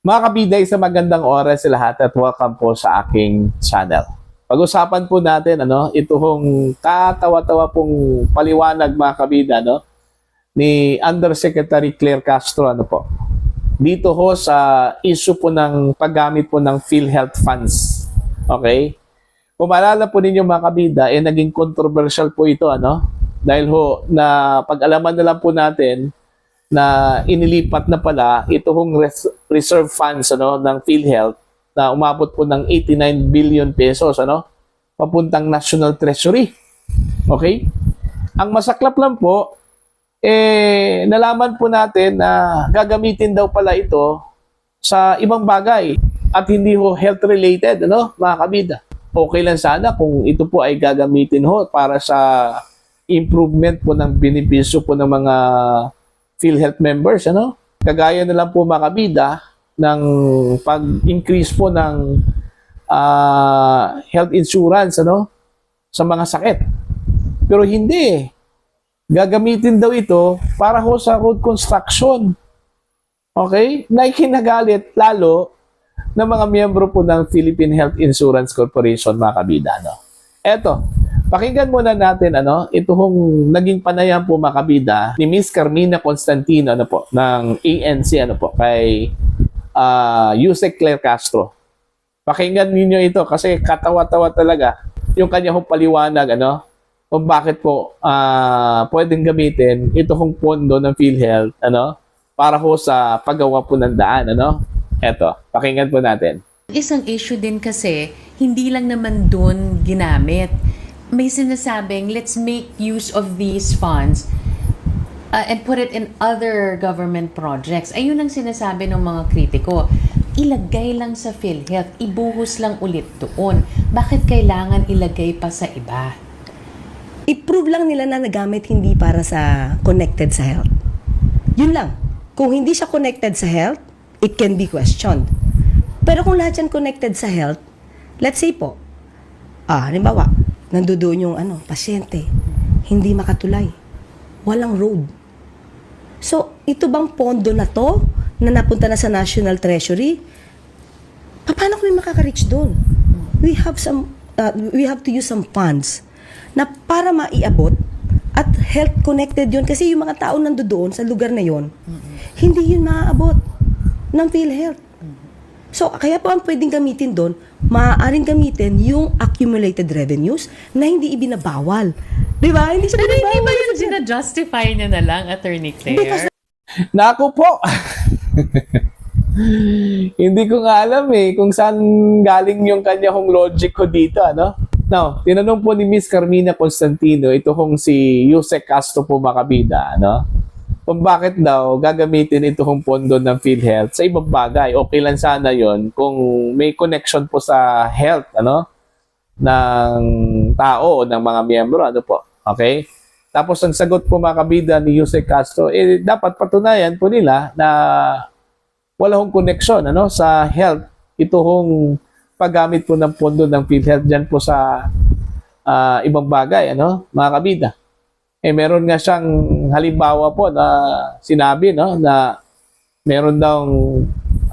Mga kabida, sa magandang oras sa lahat at welcome po sa aking channel. Pag-usapan po natin ito hong katawa-tawa pong paliwanag mga kabida ni Undersecretary Claire Castro dito ho sa issue po ng paggamit po ng PhilHealth funds. Okay? Kung maalala po ninyo mga kabida, naging controversial po ito dahil ho na pag-alaman na lang po natin na inilipat na pala ito hong reserve funds ng PhilHealth na umabot po ng 89 billion pesos papuntang National Treasury. Okay? Ang masaklap lang po nalaman po natin na gagamitin daw pala ito sa ibang bagay at hindi ho health related mga kabida. Okay lang sana kung ito po ay gagamitin ho para sa improvement po ng benepisyo po ng mga PhilHealth members, Kagaya na lang po mga kabida ng pag-increase po ng health insurance, sa mga sakit. Pero hindi. Gagamitin daw ito para ho sa road construction. Okay? Na ikinagalit lalo ng mga miyembro po ng Philippine Health Insurance Corporation, mga kabida, Eto. Pakinggan muna natin ito hong naging panayam po mga kabida ni Miss Carmina Constantino ng ANC kay Yusek Claire Castro. Pakinggan ninyo ito kasi katawa-tawa talaga yung kanya hong paliwanag kung bakit po pwedeng gamitin ito hong pondo ng PhilHealth para ho sa paggawa po ng daan Eto, pakinggan po natin. Isang issue din kasi hindi lang naman doon ginamit. May sinasabing, let's make use of these funds and put it in other government projects. Ayun ang sinasabi ng mga kritiko. Ilagay lang sa PhilHealth, ibuhos lang ulit doon. Bakit kailangan ilagay pa sa iba? I-prove lang nila na nagamit hindi para sa connected sa health. Yun lang. Kung hindi siya connected sa health, it can be questioned. Pero kung lahat yan connected sa health, let's say po, halimbawa, nandoon yung pasyente, hindi makatulay. Walang road. So, ito bang pondo na to na napunta na sa National Treasury? Paano kami makaka-reach doon? We have to use some funds na para maiabot at health connected yun kasi yung mga tao nandoon sa lugar na yon, hindi yun maaabot ng PhilHealth. So, kaya po ang pwedeng gamitin doon, maaaring gamitin yung accumulated revenues na hindi ibinabawal. Di ba? Hindi siya Pero binabawal. hindi ba yun sinajustify niya na lang, Attorney Claire? Naku po! Hindi ko nga alam kung saan galing yung kanya hong logic ko dito, Now, tinanong po ni Miss Carmina Constantino, ito hong si Yusek Castro po mga kabida, kung bakit daw gagamitin ito hong pondo ng PhilHealth sa ibang bagay. Okay lang sana yon kung may connection po sa health ng tao o ng mga miyembro okay? Tapos ang sagot po mga kabida ni Yusek Castro, dapat patunayan po nila na wala hong connection sa health. Ito hong paggamit po ng pondo ng PhilHealth dyan po sa ibang bagay mga kabida. Meron nga siyang halimbawa po na sinabi na meron daw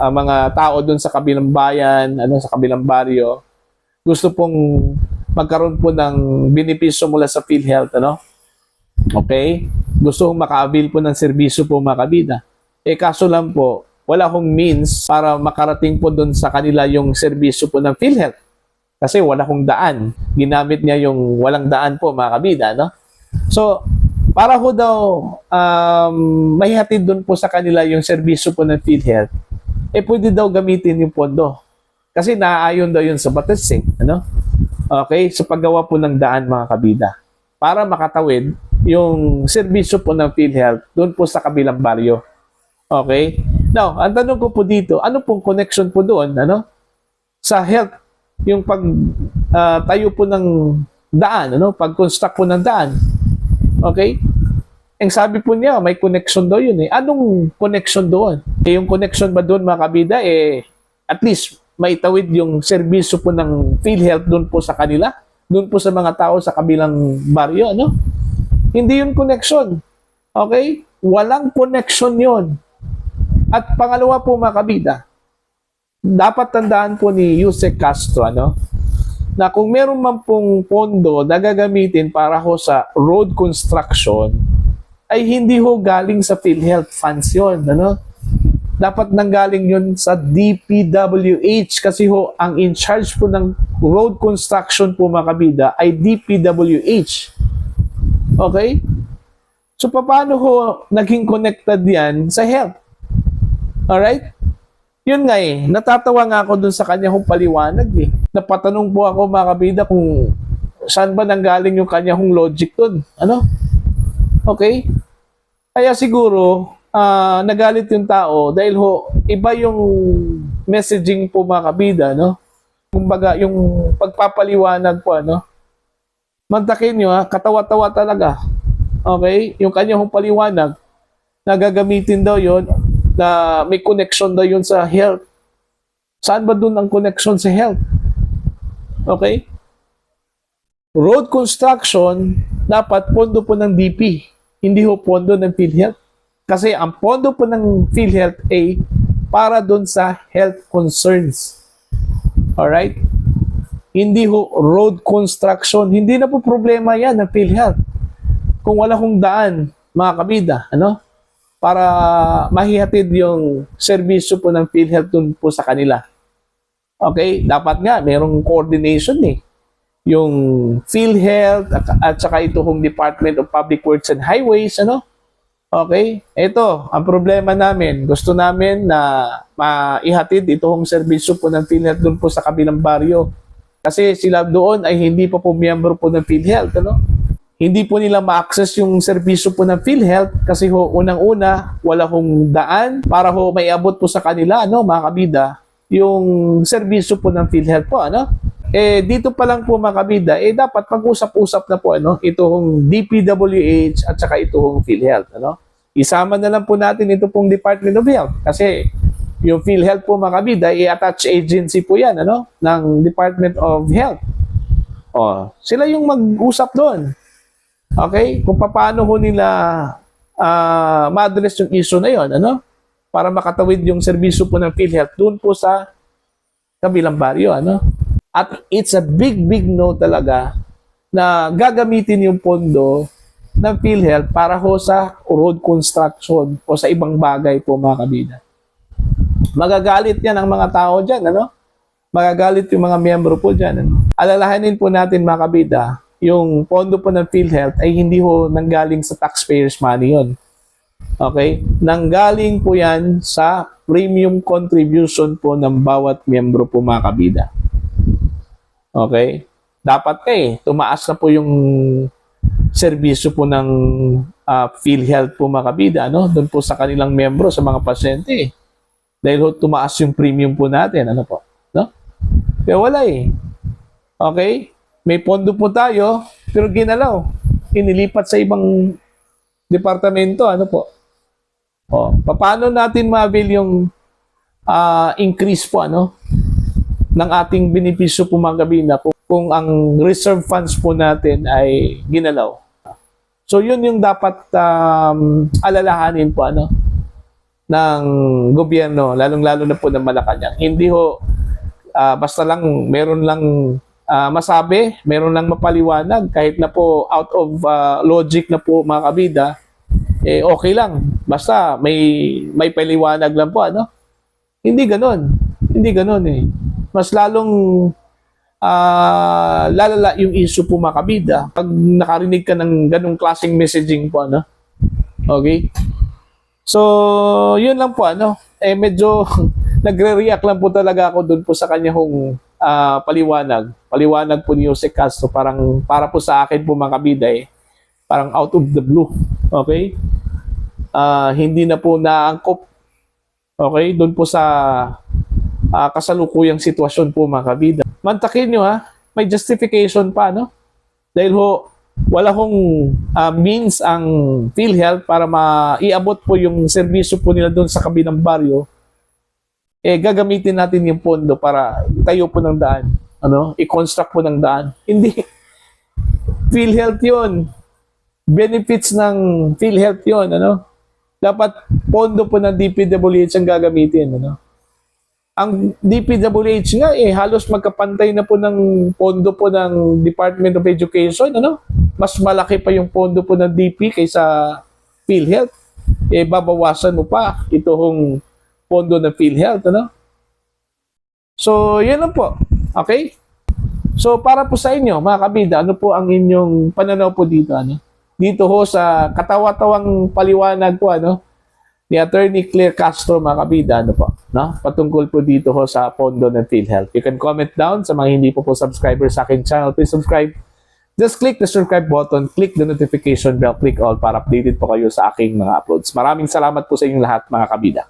mga tao doon sa kabilang bayan, sa kabilang baryo, gusto pong magkaroon po ng benepisyo mula sa PhilHealth, Okay? Gusto kong maka-avail po ng serbisyo po mga kabida. Kaso lang po, wala hong means para makarating po doon sa kanila yung serbisyo po ng PhilHealth. Kasi wala hong daan. Ginamit niya yung walang daan po mga kabida, So, para ho daw mahihatid doon po sa kanila yung serbisyo po ng PhilHealth, pwede daw gamitin yung pondo. Kasi naaayon daw yun sa batas Okay? Sa paggawa po ng daan mga kabida. Para makatawid yung serbisyo po ng PhilHealth doon po sa kabilang baryo. Okay? Now, ang tanong ko po dito, ano pong connection po doon sa health? Yung pag tayo po ng daan, pag-construct po ng daan. Okay? Ang sabi po niya, may connection daw yun Anong connection doon? Yung connection ba doon mga kabida, at least maitawid yung serbisyo po ng PhilHealth doon po sa kanila, doon po sa mga tao sa kabilang baryo, Hindi yun connection. Okay? Walang connection yun. At pangalawa po mga kabida, dapat tandaan po ni Yusek Castro, ano, na kung meron man pong pondo na gagamitin para ho sa road construction, ay hindi ho galing sa PhilHealth funds yun, ano? Dapat nanggaling yun sa DPWH kasi ho, ang in charge po ng road construction po mga kabida ay DPWH. Okay? So, paano ho naging connected yan sa health? Alright? Yun nga eh, natatawa nga ako dun sa kanya hong paliwanag eh. Napatanong po ako mga kabida kung saan ba nanggaling yung kanya hong logic dun. Ano? Okay? Kaya siguro, nagalit yung tao dahil ho, iba yung messaging po mga kabida, no? Kumbaga, yung pagpapaliwanag po, ano? Mantakin nyo ha, katawa-tawa talaga. Okay? Yung kanya hong paliwanag, na gagamitin daw yon na may connection daw yun sa health. Saan ba dun ang connection sa health? Okay? Road construction, dapat pondo po ng DP. Hindi ho pondo ng PhilHealth. Kasi ang pondo po ng PhilHealth ay para dun sa health concerns. Alright? Hindi ho road construction. Hindi na po problema yan ng PhilHealth. Kung wala hong daan, mga kabida, ano? Para mahihatid yung serbisyo po ng PhilHealth dun po sa kanila. Okay? Dapat nga, merong coordination eh. Yung PhilHealth at saka ito hong Department of Public Works and Highways, ano? Okay? Ito, ang problema namin. Gusto namin na maihatid ito hong serbisyo po ng PhilHealth dun po sa kabilang baryo. Kasi sila doon ay hindi pa po miyembro po ng PhilHealth, ano? Hindi po nila ma-access yung serbisyo po ng PhilHealth kasi ho, unang-una, wala hong daan para ho maiabot po sa kanila, ano, mga kabida, yung serbisyo po ng PhilHealth po, ano? Eh, dito pa lang po mga kabida, eh, dapat mag-usap-usap na po, ano, itong DPWH at saka itong PhilHealth, ano? Isama na lang po natin ito pong Department of Health kasi yung PhilHealth po mga kabida, i-attach agency po yan, ano, ng Department of Health. O, sila yung mag-usap doon. Okay? Kung paano ho nila ma-address yung issue na yon, ano? Para makatawid yung serbisyo po ng PhilHealth doon po sa kabilang baryo, ano? At it's a big no talaga na gagamitin yung pondo ng PhilHealth para ho sa road construction o sa ibang bagay po mga kabida. Magagalit yan ang mga tao dyan, ano? Magagalit yung mga miyembro po dyan, ano? Alalahanin po natin mga kabida, yung pondo po ng PhilHealth ay hindi ho nanggaling sa taxpayers money yon. Okay? Nanggaling po yan sa premium contribution po ng bawat miyembro po mga kabida. Okay? Dapat tumaas na po yung serbisyo po ng PhilHealth po mga kabida, no? Doon po sa kanilang miyembro, sa mga pasyente. Dahil ho, tumaas yung premium po natin, ano po? No? Kaya wala Okay? May pondo po tayo, pero ginalaw. Inilipat sa ibang departamento, ano po? Paano natin ma-avail yung increase po, ano? Ng ating benepisyo po mga kabina kung ang reserve funds po natin ay ginalaw. So yun yung dapat alalahanin po, ano? Ng gobyerno, lalong-lalo na po ng Malacanang. Hindi ho, basta lang, meron lang masabi, meron lang mapaliwanag, kahit na po out of logic na po mga kabida, okay lang. Basta may paliwanag lang po, ano? Hindi ganon. Hindi ganon eh. Mas lalong lalala yung issue po mga kabida pag nakarinig ka ng ganong klaseng messaging po, ano? Okay? So, yun lang po, ano? Medyo nagre-react lang po talaga ako doon po sa kanyang paliwanag. Paliwanag po ni Yusek Castro, para po sa akin po mga kabida parang out of the blue. Okay? Hindi na po naangkop. Okay? Doon po sa kasalukuyang sitwasyon po mga kabida. Mantakin nyo may justification pa, no? Dahil ho, wala hong means ang PhilHealth para maiabot po yung serbisyo po nila doon sa kabilang baryo. Gagamitin natin yung pondo para tayo po ng daan. Ano? I-construct po ng daan. Hindi. PhilHealth yun. Benefits ng PhilHealth yun. Ano? Dapat pondo po ng DPWH ang gagamitin. Ano? ang DPWH nga halos magkapantay na po ng pondo po ng Department of Education, ano? Mas malaki pa yung pondo po ng DP kaysa PhilHealth. Babawasan mo pa itong pondo ng PhilHealth, ano? So, yun lang po. Okay? So, para po sa inyo, mga kabida, ano po ang inyong pananaw po dito, ano? Dito ho sa katawa-tawang paliwanag po, ano? Ni Attorney Claire Castro, mga kabida, ano po, no? Patungkol po dito ho sa pondo ng PhilHealth. You can comment down sa mga hindi po subscriber sa aking channel. Please subscribe. Just click the subscribe button, click the notification bell, click all para updated po kayo sa aking mga uploads. Maraming salamat po sa inyong lahat, mga kabida.